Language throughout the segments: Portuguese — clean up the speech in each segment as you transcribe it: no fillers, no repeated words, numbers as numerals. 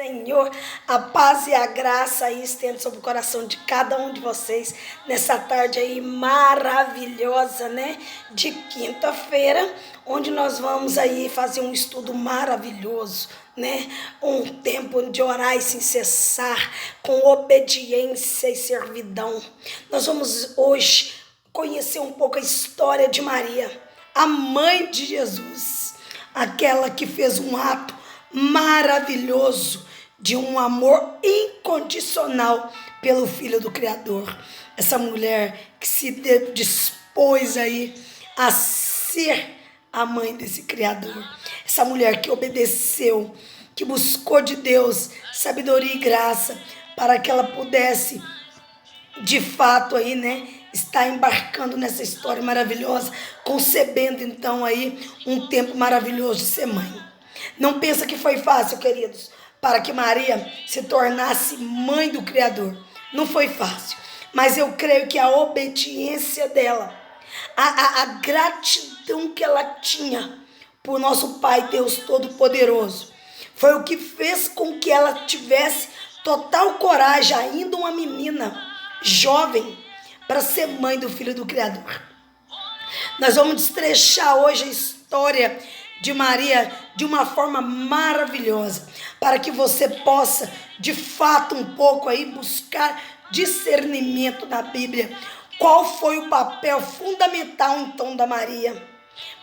Senhor. A paz e a graça aí estende sobre o coração de cada um de vocês nessa tarde aí maravilhosa, né? De quinta-feira, onde nós vamos aí fazer um estudo maravilhoso, né? Um tempo de orar e sem cessar, com obediência e servidão. Nós vamos hoje conhecer um pouco a história de Maria, a mãe de Jesus, aquela que fez um ato maravilhoso de um amor incondicional pelo Filho do Criador. Essa mulher que se dispôs aí a ser a mãe desse Criador. Essa mulher que obedeceu, que buscou de Deus sabedoria e graça para que ela pudesse, de fato, aí, né, está embarcando nessa história maravilhosa, concebendo então aí um tempo maravilhoso de ser mãe. Não pensa que foi fácil, queridos, para que Maria se tornasse mãe do Criador. Não foi fácil, mas eu creio que a obediência dela, a gratidão que ela tinha por nosso Pai Deus Todo-Poderoso, foi o que fez com que ela tivesse total coragem, ainda uma menina jovem, para ser mãe do Filho do Criador. Nós vamos destrechar hoje a história de Maria de uma forma maravilhosa, para que você possa, de fato, um pouco aí buscar discernimento na Bíblia. Qual foi o papel fundamental, então, da Maria?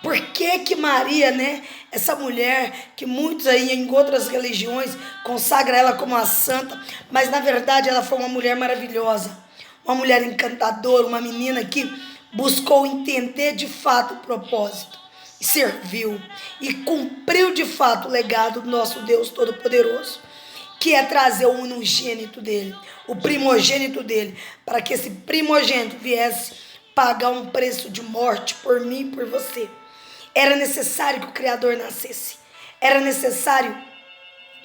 Por que Maria, né, essa mulher que muitos aí em outras religiões consagram ela como uma santa, mas na verdade ela foi uma mulher maravilhosa, uma mulher encantadora, uma menina que buscou entender de fato o propósito, e serviu e cumpriu de fato o legado do nosso Deus Todo-Poderoso, que é trazer o unigênito dele, o primogênito dele, para que esse primogênito viesse pagar um preço de morte por mim e por você. Era necessário que o Criador nascesse, era necessário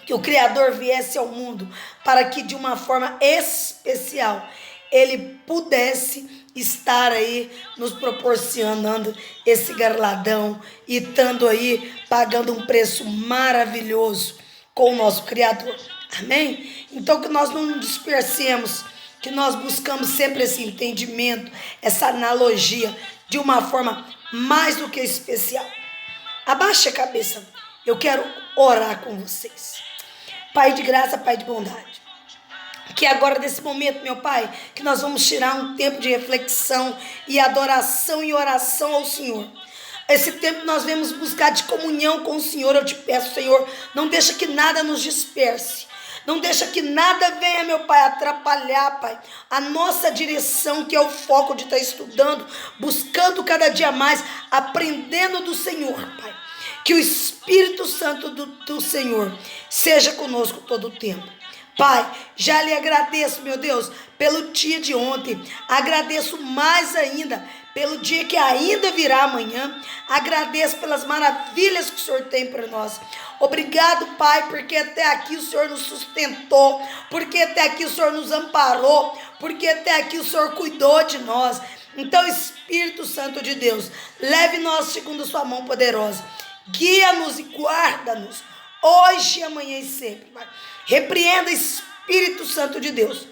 que o Criador viesse ao mundo para que de uma forma especial ele pudesse estar aí nos proporcionando esse galardão e estando aí pagando um preço maravilhoso com o nosso Criador. Amém? Então que nós não nos dispersemos, que nós buscamos sempre esse entendimento, essa analogia de uma forma mais do que especial. Abaixe a cabeça, eu quero orar com vocês. Pai de graça, Pai de bondade, que agora nesse momento, meu Pai, que nós vamos tirar um tempo de reflexão e adoração e oração ao Senhor. Esse tempo nós vamos buscar de comunhão com o Senhor. Eu te peço, Senhor, não deixa que nada nos disperse. Não deixa que nada venha, meu Pai, atrapalhar, Pai, a nossa direção, que é o foco de estar estudando, buscando cada dia mais, aprendendo do Senhor, Pai. Que o Espírito Santo do Senhor seja conosco todo o tempo. Pai, já lhe agradeço, meu Deus, pelo dia de ontem. Agradeço mais ainda pelo dia que ainda virá amanhã. Agradeço pelas maravilhas que o Senhor tem para nós. Obrigado, Pai, porque até aqui o Senhor nos sustentou, porque até aqui o Senhor nos amparou, porque até aqui o Senhor cuidou de nós. Então, Espírito Santo de Deus, leve-nos segundo sua mão poderosa. Guia-nos e guarda-nos hoje, amanhã e sempre, Pai. Repreenda, Espírito Santo de Deus,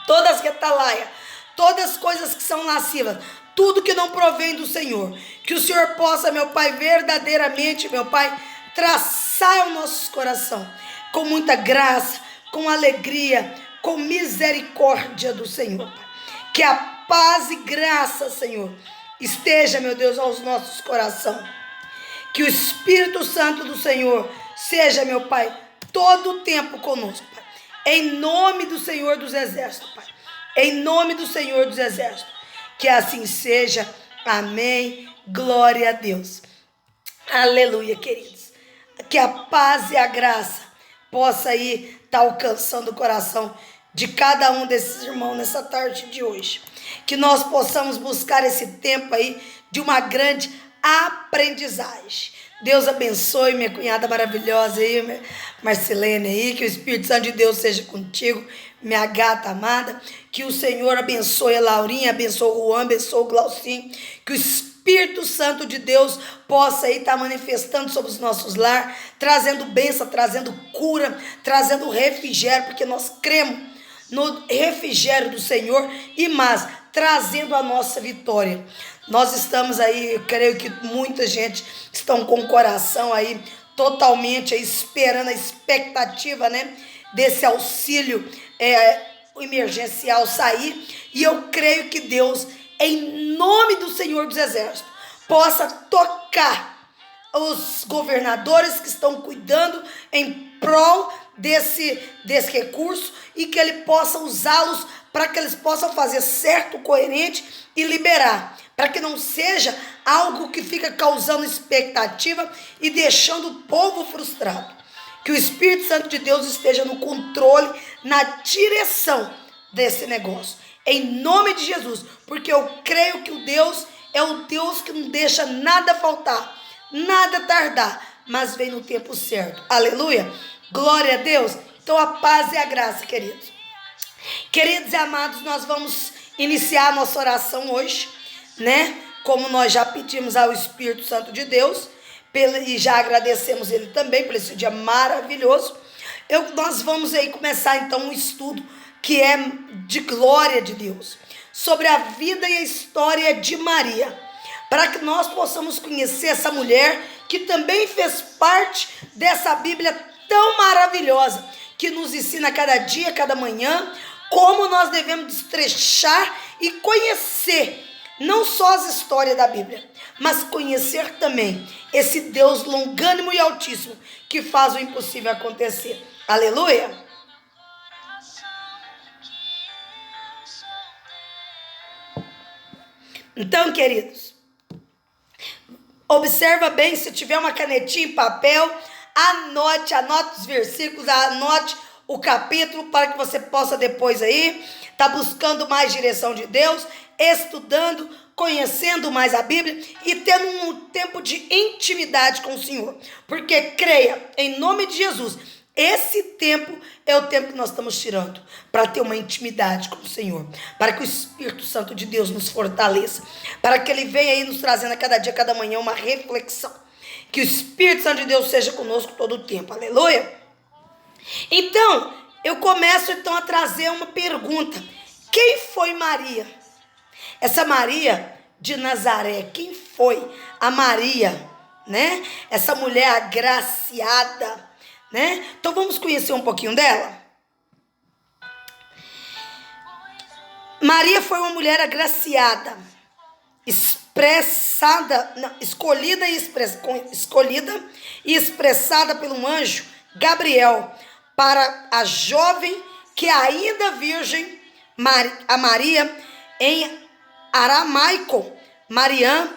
todas as retalaias, todas as coisas que são lascivas, tudo que não provém do Senhor. Que o Senhor possa, meu Pai, verdadeiramente, meu Pai, traçar o nosso coração com muita graça, com alegria, com misericórdia do Senhor, Pai. Que a paz e graça, Senhor, esteja, meu Deus, aos nossos corações. Que o Espírito Santo do Senhor seja, meu Pai, todo o tempo conosco, Pai. Em nome do Senhor dos Exércitos, Pai. Em nome do Senhor dos Exércitos. Que assim seja. Amém. Glória a Deus. Aleluia, queridos. Que a paz e a graça possa aí estar alcançando o coração de cada um desses irmãos nessa tarde de hoje. Que nós possamos buscar esse tempo aí de uma grande aprendizagem. Deus abençoe minha cunhada maravilhosa aí, Marcelene aí, que o Espírito Santo de Deus seja contigo, minha gata amada, que o Senhor abençoe a Laurinha, abençoe o Juan, abençoe o Glaucinho, que o Espírito Espírito Santo de Deus possa aí estar manifestando sobre os nossos lares, trazendo bênção, trazendo cura, trazendo refrigério, porque nós cremos no refrigério do Senhor e mais, trazendo a nossa vitória. Nós estamos aí, eu creio que muita gente estão com o coração aí totalmente aí, esperando a expectativa, né, desse auxílio emergencial sair, e eu creio que Deus, em nome do Senhor dos Exércitos, possa tocar os governadores que estão cuidando em prol desse recurso, e que ele possa usá-los para que eles possam fazer certo, coerente e liberar, para que não seja algo que fica causando expectativa e deixando o povo frustrado. Que o Espírito Santo de Deus esteja no controle, na direção desse negócio, em nome de Jesus, porque eu creio que o Deus é o Deus que não deixa nada faltar, nada tardar, mas vem no tempo certo. Aleluia, glória a Deus. Então a paz e a graça, queridos. Queridos e amados, nós vamos iniciar a nossa oração hoje, né? Como nós já pedimos ao Espírito Santo de Deus, e já agradecemos ele também por esse dia maravilhoso. Nós vamos aí começar então um estudo que é de glória de Deus, sobre a vida e a história de Maria, para que nós possamos conhecer essa mulher que também fez parte dessa Bíblia tão maravilhosa, que nos ensina cada dia, cada manhã, como nós devemos destrechar e conhecer não só as histórias da Bíblia, mas conhecer também esse Deus longânimo e altíssimo, que faz o impossível acontecer. Aleluia! Então, queridos, observa bem, se tiver uma canetinha e papel, anote os versículos, anote o capítulo, para que você possa depois aí estar buscando mais direção de Deus, estudando, conhecendo mais a Bíblia e tendo um tempo de intimidade com o Senhor. Porque creia, em nome de Jesus, esse tempo é o tempo que nós estamos tirando para ter uma intimidade com o Senhor, para que o Espírito Santo de Deus nos fortaleça, para que Ele venha aí nos trazendo a cada dia, cada manhã uma reflexão. Que o Espírito Santo de Deus seja conosco todo o tempo. Aleluia! Então, eu começo então a trazer uma pergunta. Quem foi Maria? Essa Maria de Nazaré, quem foi a Maria, né? Essa mulher agraciada, né? Então vamos conhecer um pouquinho dela. Maria foi uma mulher agraciada, escolhida e expressada pelo anjo Gabriel para a jovem que ainda virgem, a Maria, em aramaico, Mariam,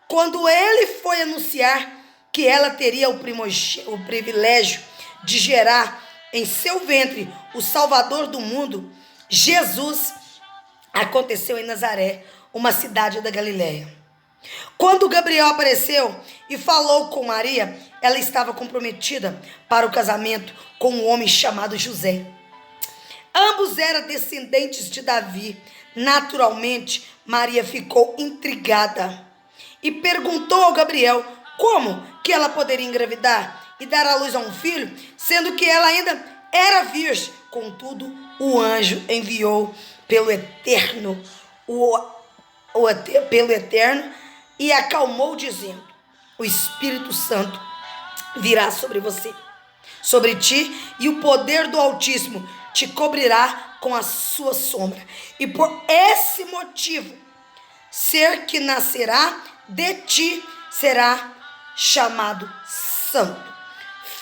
quando ele foi anunciar que ela teria o privilégio de gerar em seu ventre o Salvador do mundo, Jesus, aconteceu em Nazaré, uma cidade da Galileia. Quando Gabriel apareceu e falou com Maria, ela estava comprometida para o casamento com um homem chamado José. Ambos eram descendentes de Davi. Naturalmente, Maria ficou intrigada e perguntou ao Gabriel como que ela poderia engravidar e dar à luz a um filho, sendo que ela ainda era virgem. Contudo, o anjo enviou pelo Eterno, pelo Eterno, e acalmou, dizendo: o Espírito Santo virá sobre você, sobre ti, e o poder do Altíssimo te cobrirá com a sua sombra. E por esse motivo, ser que nascerá de ti será chamado Santo,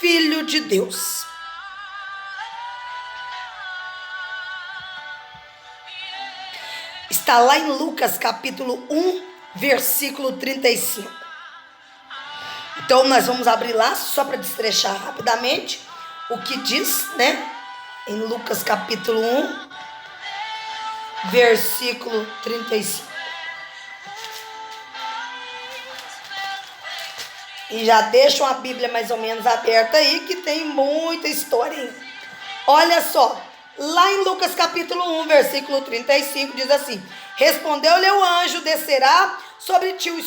Filho de Deus. Está lá em Lucas capítulo 1, versículo 35. Então nós vamos abrir lá, só para destrechar rapidamente o que diz, né? Em Lucas capítulo 1, versículo 35. E já deixam a Bíblia mais ou menos aberta aí, que tem muita história. Olha só, lá em Lucas capítulo 1, versículo 35, diz assim: respondeu-lhe o anjo: descerá sobre ti o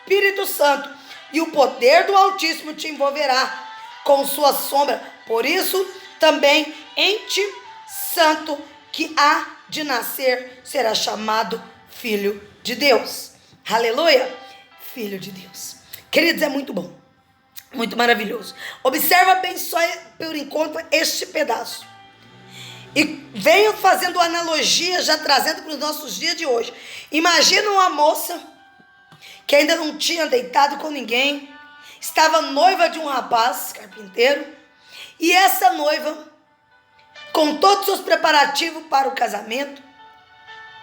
Espírito Santo, e o poder do Altíssimo te envolverá com sua sombra. Por isso, também ente santo que há de nascer será chamado Filho de Deus. Aleluia! Filho de Deus. Queridos, é muito bom, muito maravilhoso. Observa bem só por enquanto este pedaço. E venho fazendo analogia, já trazendo para os nossos dias de hoje. Imagina uma moça que ainda não tinha deitado com ninguém, estava noiva de um rapaz, carpinteiro, e essa noiva, com todos os seus preparativos para o casamento,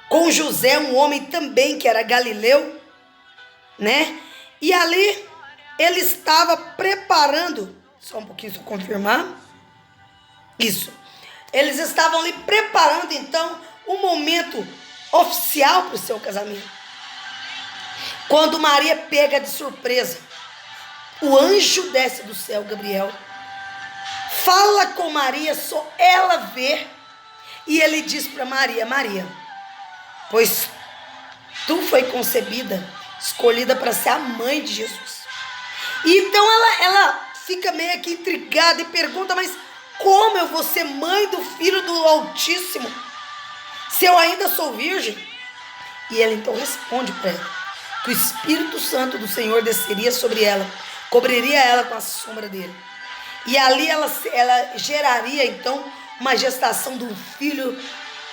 com José, um homem também que era galileu, né? E ali ele estava preparando, só um pouquinho, só confirmar, isso. Eles estavam ali preparando, então, o momento oficial para o seu casamento. Quando Maria pega de surpresa, o anjo desce do céu, Gabriel, fala com Maria, só ela vê, e ele diz para Maria: Maria, pois tu foi concebida, escolhida para ser a mãe de Jesus. E então ela fica meio que intrigada e pergunta: mas como eu vou ser mãe do Filho do Altíssimo, se eu ainda sou virgem? E ela então responde para ela que o Espírito Santo do Senhor desceria sobre ela, cobriria ela com a sombra dele. E ali ela geraria então uma gestação de um filho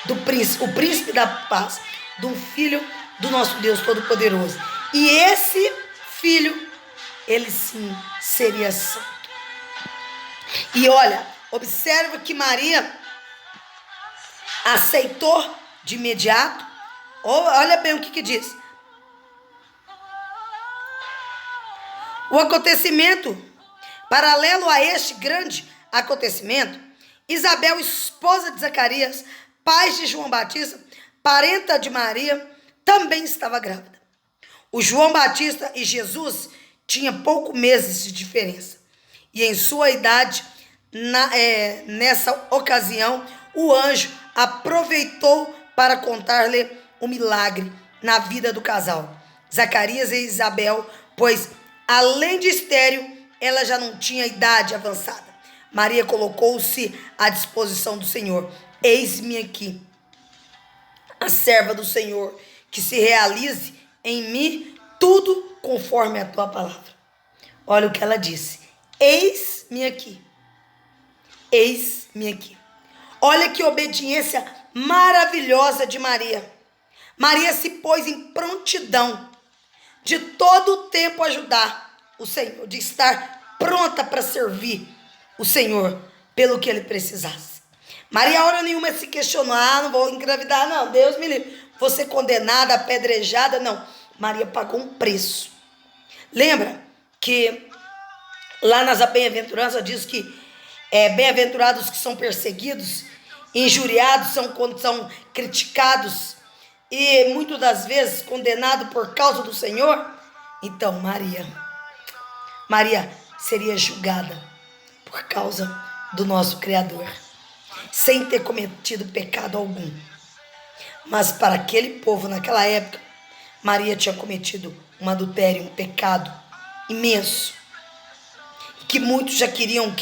do príncipe, o príncipe da paz, de um filho do nosso Deus Todo-Poderoso. E esse filho, ele sim seria santo. E olha, observa que Maria aceitou de imediato. Olha bem o que diz. O acontecimento, paralelo a este grande acontecimento, Isabel, esposa de Zacarias, pai de João Batista, parenta de Maria, também estava grávida. O João Batista e Jesus tinham poucos meses de diferença. E em sua idade, nessa ocasião, o anjo aproveitou para contar-lhe um milagre na vida do casal, Zacarias e Isabel, pois, além de estéril, ela já não tinha idade avançada. Maria colocou-se à disposição do Senhor. Eis-me aqui, a serva do Senhor, que se realize em mim tudo conforme a tua palavra. Olha o que ela disse: eis-me aqui, eis-me aqui. Olha que obediência maravilhosa de Maria. Maria se pôs em prontidão de todo o tempo ajudar o Senhor, de estar pronta para servir o Senhor pelo que ele precisasse. Maria, hora nenhuma se questionou: não vou engravidar, não, Deus me livre, vou ser condenada, apedrejada, não. Maria pagou um preço. Lembra que lá nas bem-aventuranças diz que bem-aventurados que são perseguidos, injuriados, quando são criticados e muitas das vezes condenados por causa do Senhor. Então Maria seria julgada por causa do nosso Criador, sem ter cometido pecado algum. Mas para aquele povo naquela época, Maria tinha cometido um adultério, um pecado imenso, que muitos já queriam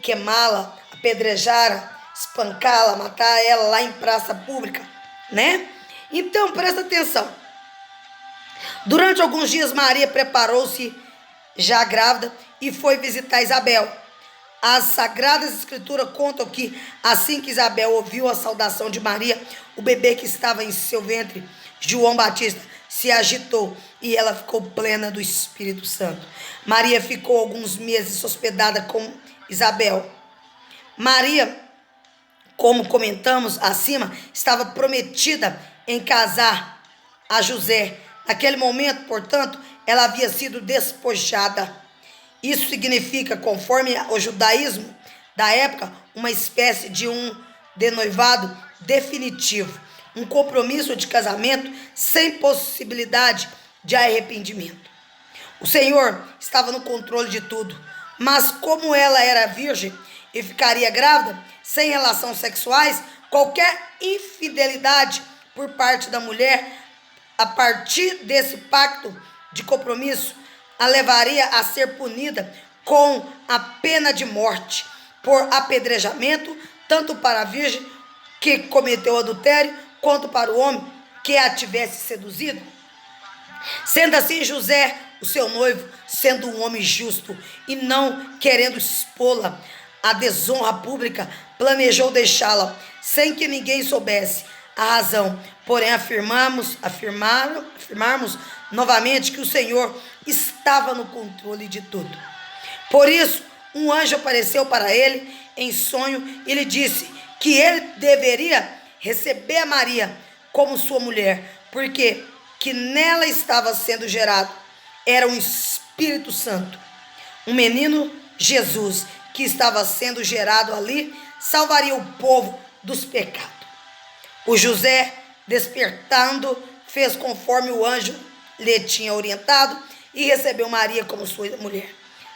queimá-la, apedrejá-la, espancá-la, matar ela lá em praça pública, né? Então presta atenção. Durante alguns dias Maria preparou-se já grávida e foi visitar Isabel. As Sagradas Escrituras contam que assim que Isabel ouviu a saudação de Maria, o bebê que estava em seu ventre, João Batista, se agitou e ela ficou plena do Espírito Santo. Maria ficou alguns meses hospedada com Isabel. Maria, como comentamos acima, estava prometida em casar a José. Naquele momento, portanto, ela havia sido despojada. Isso significa, conforme o judaísmo da época, uma espécie de noivado definitivo, um compromisso de casamento sem possibilidade de arrependimento. O Senhor estava no controle de tudo, mas como ela era virgem e ficaria grávida, sem relações sexuais, qualquer infidelidade por parte da mulher, a partir desse pacto de compromisso a levaria a ser punida com a pena de morte por apedrejamento, tanto para a virgem que cometeu adultério, quanto para o homem que a tivesse seduzido. Sendo assim, José, o seu noivo, sendo um homem justo e não querendo expô-la à desonra pública, planejou deixá-la sem que ninguém soubesse a razão. Porém, afirmarmos novamente que o Senhor estava no controle de tudo. Por isso, um anjo apareceu para ele em sonho e lhe disse que ele deveria receber a Maria como sua mulher, porque que nela estava sendo gerado era um Espírito Santo. Um menino, Jesus, que estava sendo gerado ali, salvaria o povo dos pecados. O José, despertando, fez conforme o anjo lhe tinha orientado e recebeu Maria como sua mulher.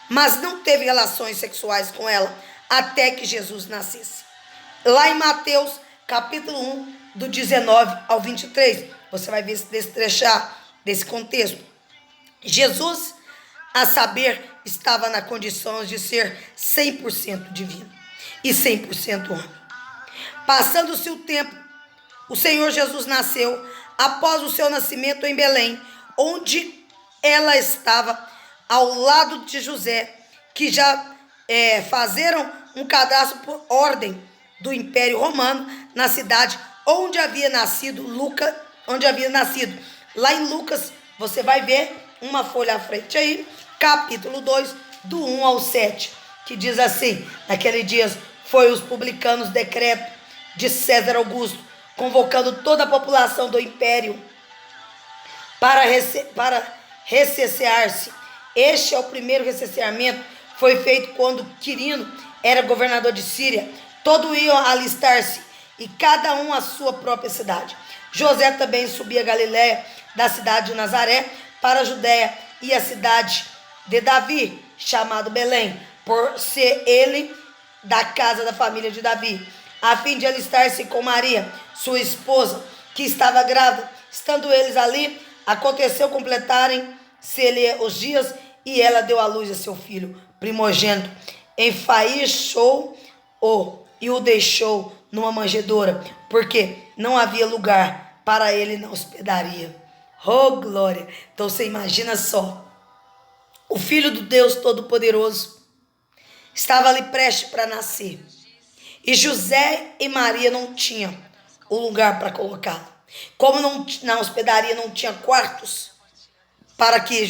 Mas não teve relações sexuais com ela até que Jesus nascesse. Lá em Mateus, capítulo 1, do 19 ao 23, você vai ver esse trechar desse contexto. Jesus, a saber, estava na condição de ser 100% divino e 100% homem. Passando-se o tempo, o Senhor Jesus nasceu. Após o seu nascimento em Belém, onde ela estava ao lado de José, que já fizeram um cadastro por ordem do Império Romano na cidade onde havia nascido Lá em Lucas, você vai ver uma folha à frente aí, capítulo 2, do 1 ao 7, que diz assim: naqueles dias foi os publicanos decreto de César Augusto, convocando toda a população do império para recensear-se. Este é o primeiro recenseamento, foi feito quando Quirino era governador de Síria. Todos iam alistar-se, e cada um à sua própria cidade. José também subia a Galiléia, da cidade de Nazaré, para a Judéia, e a cidade de Davi, chamado Belém, por ser ele da casa da família de Davi, a fim de alistar-se com Maria, sua esposa, que estava grávida. Estando eles ali, aconteceu completarem-se-lhe os dias, e ela deu à luz a seu filho primogênito. Enfaixou-o e o deixou numa manjedoura, porque não havia lugar para ele na hospedaria. Oh, glória! Então você imagina só, o Filho do Deus Todo-Poderoso estava ali prestes para nascer, e José e Maria não tinham um lugar para colocá-lo. Como na hospedaria não tinha quartos para que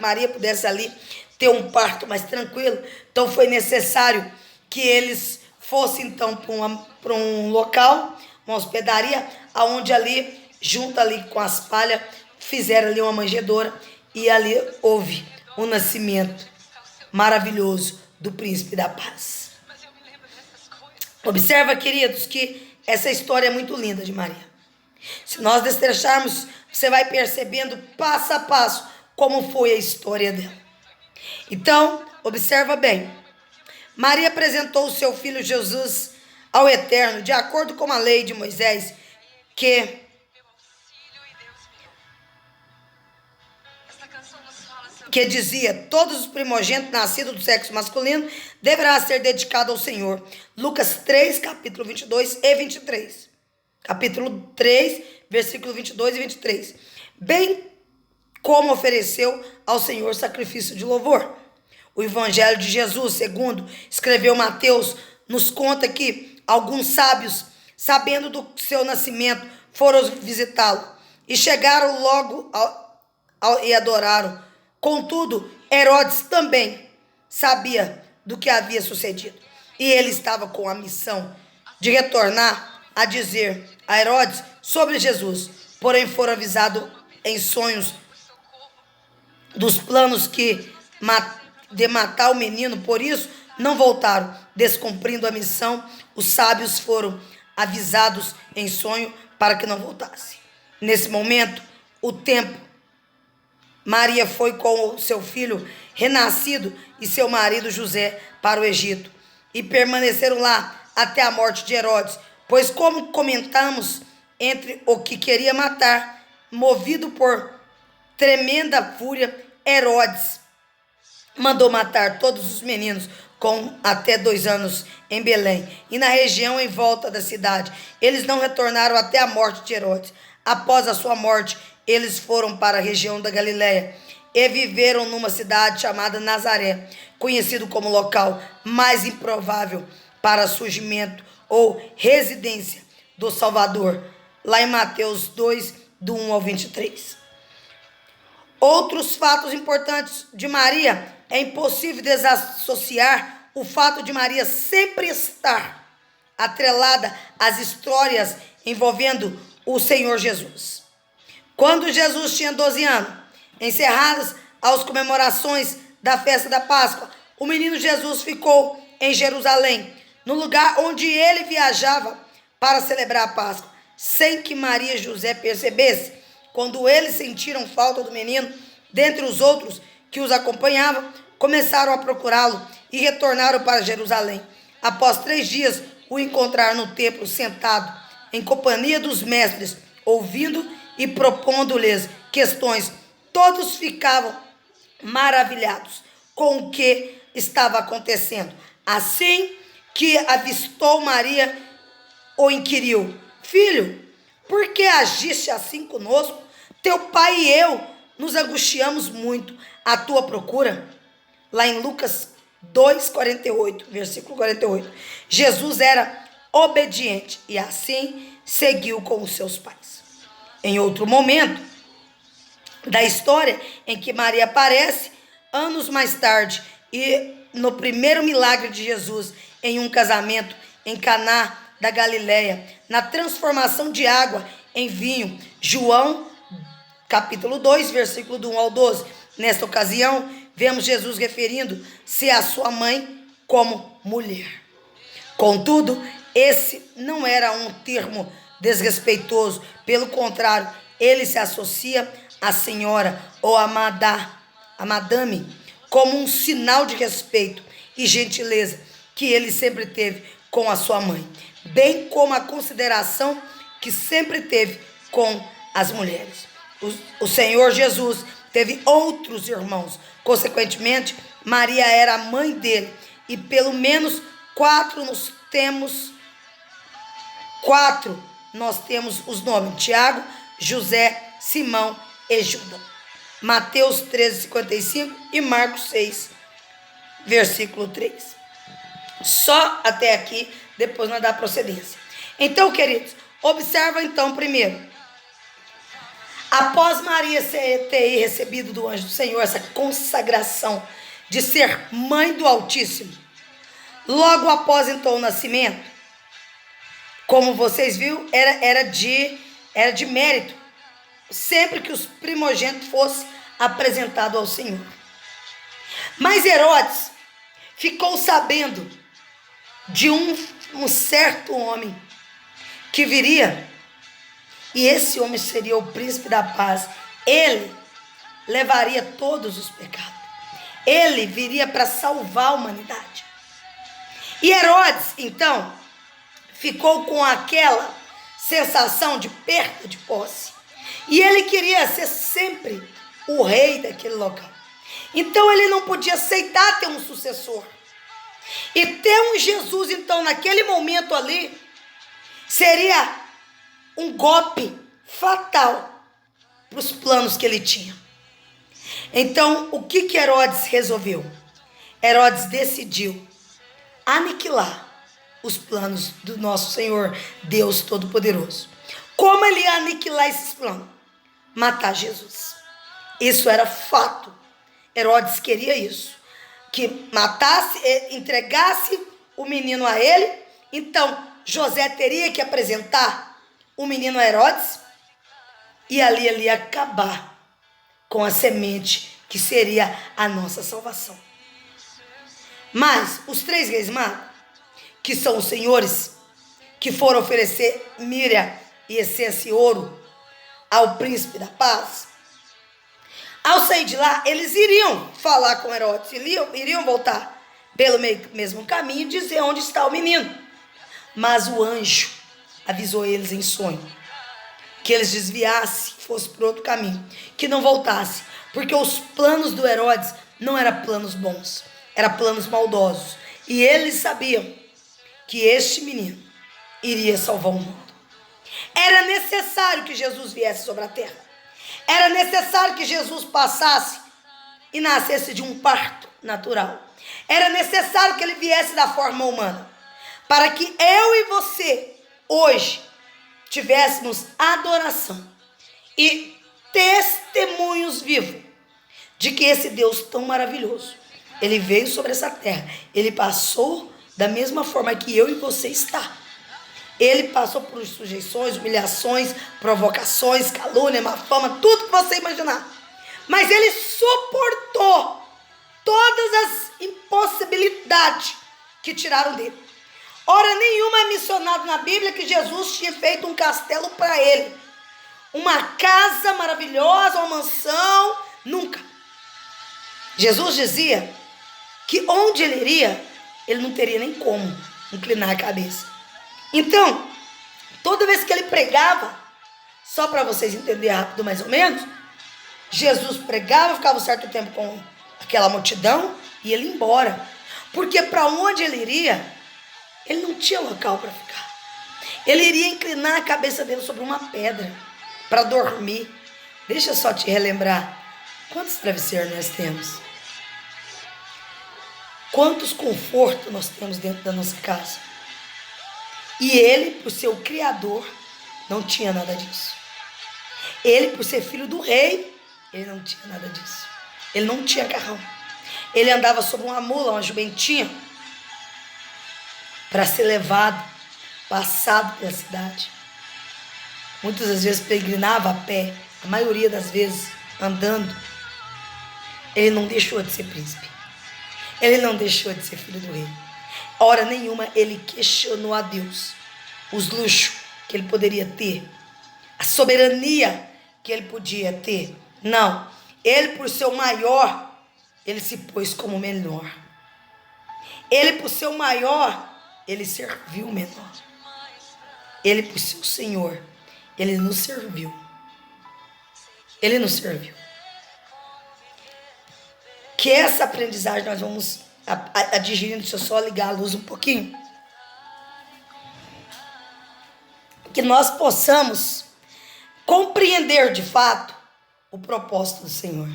Maria pudesse ali ter um parto mais tranquilo, então foi necessário que eles fossem então para um local, uma hospedaria, aonde ali, junto ali com as palhas, fizeram ali uma manjedoura, e ali houve o nascimento maravilhoso do príncipe da paz. Observa, queridos, que essa história é muito linda de Maria. Se nós destrecharmos, você vai percebendo passo a passo como foi a história dela. Então, observa bem. Maria apresentou o seu filho Jesus ao Eterno, de acordo com a lei de Moisés, que dizia: todos os primogênitos nascidos do sexo masculino deverá ser dedicado ao Senhor. Lucas 3, capítulo 22 e 23. Capítulo 3, versículo 22 e 23. Bem como ofereceu ao Senhor sacrifício de louvor. O Evangelho de Jesus, segundo escreveu Mateus, nos conta que alguns sábios, sabendo do seu nascimento, foram visitá-lo e chegaram logo e adoraram. Contudo, Herodes também sabia do que havia sucedido, e ele estava com a missão de retornar a dizer a Herodes sobre Jesus. Porém, foram avisados em sonhos dos planos de matar o menino, por isso não voltaram. Descumprindo a missão, os sábios foram avisados em sonho para que não voltassem. Nesse momento, Maria foi com o seu filho renascido e seu marido José para o Egito, e permaneceram lá até a morte de Herodes, pois, como comentamos, entre o que queria matar, movido por tremenda fúria, Herodes mandou matar todos os meninos com até 2 anos em Belém e na região em volta da cidade. Eles não retornaram até a morte de Herodes. Após a sua morte, eles foram para a região da Galiléia e viveram numa cidade chamada Nazaré, conhecido como local mais improvável para surgimento ou residência do Salvador, lá em Mateus 2, do 1 ao 23. Outros fatos importantes de Maria, é impossível desassociar o fato de Maria sempre estar atrelada às histórias envolvendo o Senhor Jesus. Quando Jesus tinha 12 anos, encerradas as comemorações da festa da Páscoa, o menino Jesus ficou em Jerusalém, no lugar onde ele viajava para celebrar a Páscoa, sem que Maria e José percebessem. Quando eles sentiram falta do menino, dentre os outros que os acompanhavam, começaram a procurá-lo e retornaram para Jerusalém. Após 3 dias, o encontraram no templo, sentado, em companhia dos mestres, ouvindo e propondo-lhes questões. Todos ficavam maravilhados com o que estava acontecendo. Assim que avistou Maria, o inquiriu: Filho, por que agiste assim conosco? Teu pai e eu nos angustiamos muito à tua procura. Lá em Lucas 2:48, versículo 48. Jesus era obediente e assim seguiu com os seus pais. Em outro momento da história em que Maria aparece, anos mais tarde, e no primeiro milagre de Jesus em um casamento em Caná da Galiléia, na transformação de água em vinho, João capítulo 2, versículo do 1 ao 12. Nesta ocasião, vemos Jesus referindo-se à sua mãe como mulher. Contudo, esse não era um termo desrespeitoso, pelo contrário, ele se associa à senhora ou à madame, como um sinal de respeito e gentileza que ele sempre teve com a sua mãe, bem como a consideração que sempre teve com as mulheres. O Senhor Jesus teve outros irmãos, consequentemente, Maria era a mãe dele, e pelo menos 4 nós temos os nomes: Tiago, José, Simão e Judas. Mateus 13:55 e Marcos 6, versículo 3. Só até aqui, depois nós dá procedência. Então, queridos, observa então primeiro. Após Maria ter recebido do anjo do Senhor essa consagração de ser mãe do Altíssimo, logo após então o nascimento, como vocês viram, era de mérito, sempre que os primogênitos fossem apresentados ao Senhor. Mas Herodes ficou sabendo de um certo homem que viria, e esse homem seria o príncipe da paz. Ele levaria todos os pecados. Ele viria para salvar a humanidade. E Herodes, então, ficou com aquela sensação de perda de posse. E ele queria ser sempre o rei daquele local. Então ele não podia aceitar ter um sucessor. E ter um Jesus, então, naquele momento ali, seria um golpe fatal para os planos que ele tinha. Então, o que Herodes resolveu? Herodes decidiu aniquilar os planos do nosso Senhor Deus Todo-Poderoso. Como ele ia aniquilar esses planos? Matar Jesus. Isso era fato. Herodes queria isso, que matasse, entregasse o menino a ele. Então José teria que apresentar o menino a Herodes, e ali ele ia acabar com a semente que seria a nossa salvação. Mas os 3 reis magos, que são os senhores, que foram oferecer mirra e essência e ouro ao príncipe da paz, ao sair de lá, eles iriam falar com Herodes, iriam voltar pelo mesmo caminho e dizer onde está o menino. Mas o anjo avisou eles em sonho que eles desviassem, fosse por outro caminho, que não voltasse, porque os planos do Herodes não eram planos bons, eram planos maldosos, e eles sabiam que este menino iria salvar o mundo. Era necessário que Jesus viesse sobre a terra, era necessário que Jesus passasse e nascesse de um parto natural, era necessário que ele viesse da forma humana, para que eu e você, hoje, tivéssemos adoração e testemunhos vivos de que esse Deus tão maravilhoso, ele veio sobre essa terra, ele passou da mesma forma que eu e você está. Ele passou por sujeições, humilhações, provocações, calúnia, má fama, tudo que você imaginar. Mas ele suportou todas as impossibilidades que tiraram dele. Hora nenhuma é mencionado na Bíblia que Jesus tinha feito um castelo para ele, uma casa maravilhosa, uma mansão, nunca. Jesus dizia que onde ele iria, ele não teria nem como inclinar a cabeça. Então, toda vez que ele pregava, só para vocês entenderem rápido mais ou menos, Jesus pregava, ficava um certo tempo com aquela multidão e ele ia embora. Porque para onde ele iria, ele não tinha local para ficar. Ele iria inclinar a cabeça dele sobre uma pedra para dormir. Deixa eu só te relembrar. Quantos travesseiros nós temos? Quantos confortos nós temos dentro da nossa casa? E ele, por ser o Criador, não tinha nada disso. Ele, por ser filho do rei, ele não tinha nada disso. Ele não tinha carrão. Ele andava sobre uma mula, uma jumentinha, para ser levado, passado pela cidade. Muitas das vezes peregrinava a pé, a maioria das vezes andando. Ele não deixou de ser príncipe. Ele não deixou de ser filho do rei. Hora nenhuma ele questionou a Deus os luxos que ele poderia ter, a soberania que ele podia ter. Não, ele por ser o maior, ele se pôs como menor. Ele por ser o maior, ele serviu o menor. Ele por ser o Senhor, ele nos serviu. Ele nos serviu. Que essa aprendizagem nós vamos adquirindo. Deixa eu só ligar a luz um pouquinho. Que nós possamos compreender de fato o propósito do Senhor.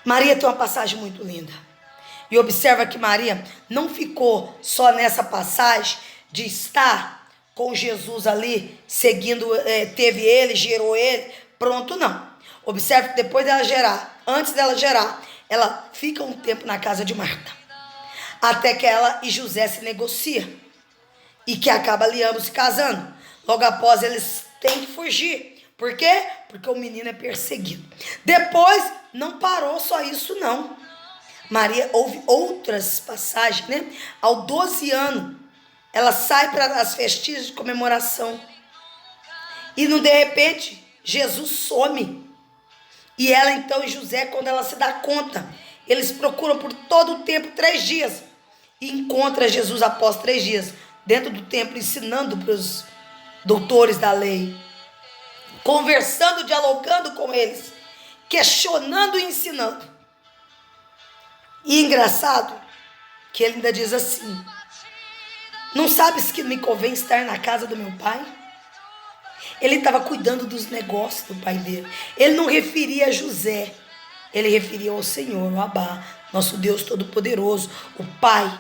Maria tem uma passagem muito linda. E observa que Maria não ficou só nessa passagem de estar com Jesus ali, seguindo, teve ele, gerou ele, pronto, não. Observe que depois dela gerar, antes dela gerar, ela fica um tempo na casa de Marta, até que ela e José se negociam, e que acaba ali ambos se casando. Logo após eles têm que fugir. Por quê? Porque o menino é perseguido. Depois não parou só isso não. Maria, houve outras passagens, né? Aos 12 anos, ela sai para as festinhas de comemoração. E de repente, Jesus some. E ela então e José, quando ela se dá conta, eles procuram por todo o tempo, 3 dias. E encontra Jesus após 3 dias, dentro do templo, ensinando para os doutores da lei. Conversando, dialogando com eles. Questionando e ensinando. E engraçado que ele ainda diz assim: não sabes que me convém estar na casa do meu pai? Ele estava cuidando dos negócios do pai dele. Ele não referia a José, ele referia ao Senhor, o Abá, nosso Deus Todo-Poderoso, o Pai,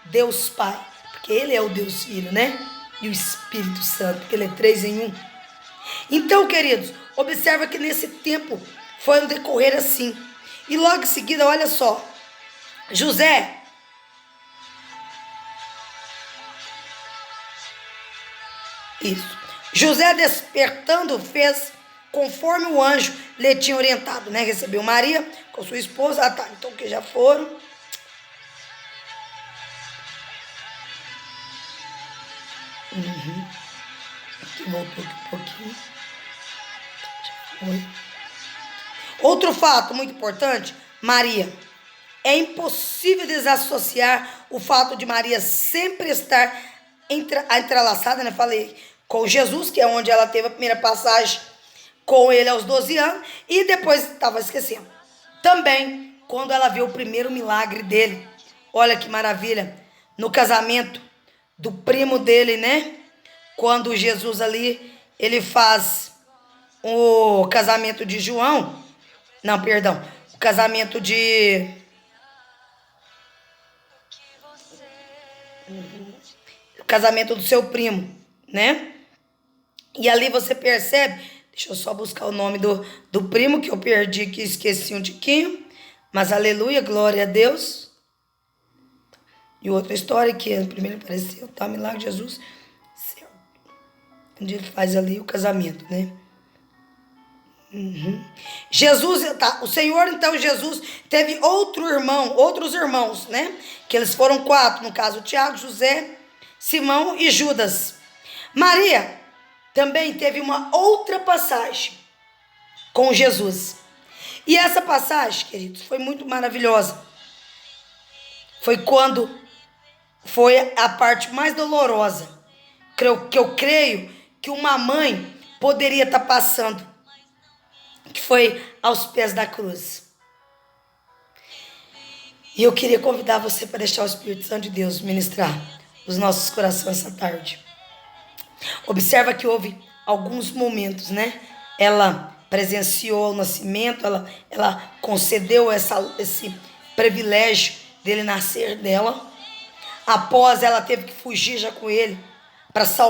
Deus Pai, porque ele é o Deus Filho, né? E o Espírito Santo, porque ele é 3 em 1. Então, queridos, observa que nesse tempo foi um decorrer assim. E logo em seguida, olha só, José, José despertando fez conforme o anjo lhe tinha orientado, né? Recebeu Maria com sua esposa. Ah, tá, então que já foram. Aqui voltou aqui um pouquinho. Foi. Outro fato muito importante, Maria. É impossível desassociar o fato de Maria sempre estar entrelaçada, né? Falei, com Jesus, que é onde ela teve a primeira passagem com ele aos 12 anos, e depois estava esquecendo. Também, quando ela viu o primeiro milagre dele, olha que maravilha, no casamento do primo dele, né? Quando Jesus ali, ele faz o casamento de João, não, perdão, o casamento de... o casamento do seu primo, né? E ali você percebe, deixa eu só buscar o nome do primo, que eu perdi, que esqueci um tiquinho, mas aleluia, glória a Deus. E outra história que primeiro apareceu, tá? Milagre de Jesus, onde ele faz ali o casamento, né? Jesus, tá, o Senhor, então, Jesus teve outros irmãos, né? Que eles foram 4, no caso, Tiago, José, Simão e Judas. Maria também teve uma outra passagem com Jesus. E essa passagem, queridos, foi muito maravilhosa. Foi quando foi a parte mais dolorosa que eu creio que uma mãe poderia estar passando, que foi aos pés da cruz. E eu queria convidar você para deixar o Espírito Santo de Deus ministrar os nossos corações essa tarde. Observa que houve alguns momentos, né? Ela presenciou o nascimento, ela concedeu esse privilégio dele nascer dela. Após, ela teve que fugir já com ele para salvar